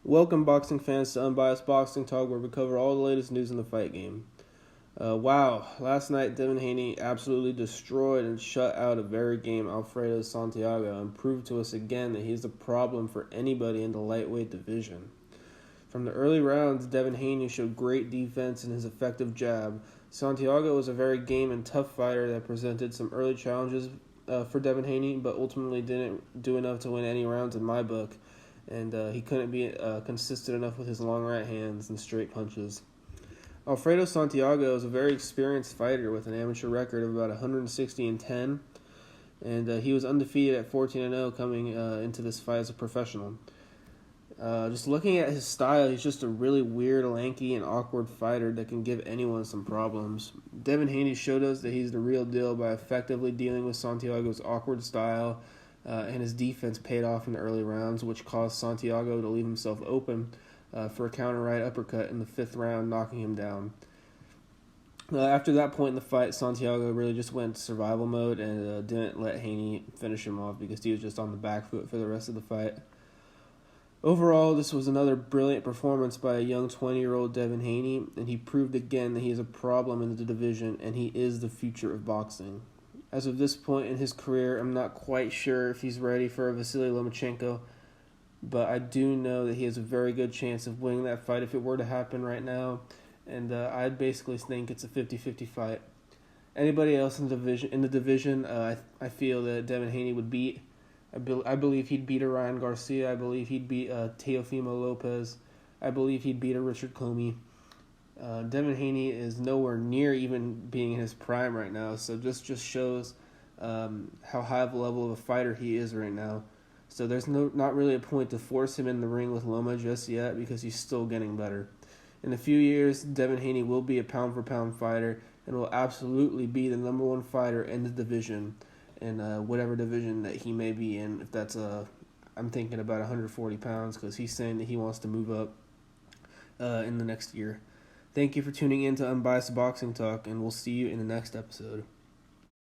Welcome, boxing fans, to Unbiased Boxing Talk, where we cover all the latest news in the fight game. Wow, last night Devin Haney absolutely destroyed and shut out a very game Alfredo Santiago and proved to us again that he's a problem for anybody in the lightweight division. From the early rounds, Devin Haney showed great defense and his effective jab. Santiago was a very game and tough fighter that presented some early challenges for Devin Haney, but ultimately didn't do enough to win any rounds in my book. And he couldn't be consistent enough with his long right hands and straight punches. Alfredo Santiago is a very experienced fighter with an amateur record of about 160-10, and he was undefeated at 14-0 coming into this fight as a professional. Just looking at his style, he's just a really weird, lanky, and awkward fighter that can give anyone some problems. Devin Haney showed us that he's the real deal by effectively dealing with Santiago's awkward style, and his defense paid off in the early rounds, which caused Santiago to leave himself open for a counter right uppercut in the fifth round, knocking him down. After that point in the fight, Santiago really just went survival mode and didn't let Haney finish him off because he was just on the back foot for the rest of the fight. Overall, this was another brilliant performance by a young 20-year-old Devin Haney, and he proved again that he is a problem in the division, and he is the future of boxing. As of this point in his career, I'm not quite sure if he's ready for a Vasily Lomachenko, but I do know that he has a very good chance of winning that fight if it were to happen right now, and I basically think it's a 50-50 fight. Anybody else in the division, I feel that Devin Haney would beat. I believe he'd beat a Ryan Garcia. I believe he'd beat Teofimo Lopez. I believe he'd beat a Richard Comey. Devin Haney is nowhere near even being in his prime right now, so this just shows how high of a level of a fighter he is right now. So there's not really a point to force him in the ring with Loma just yet because he's still getting better. In a few years, Devin Haney will be a pound-for-pound fighter and will absolutely be the number one fighter in the division, in whatever division that he may be in. If that's I'm thinking about 140 pounds because he's saying that he wants to move up in the next year. Thank you for tuning in to Unbiased Boxing Talk, and we'll see you in the next episode.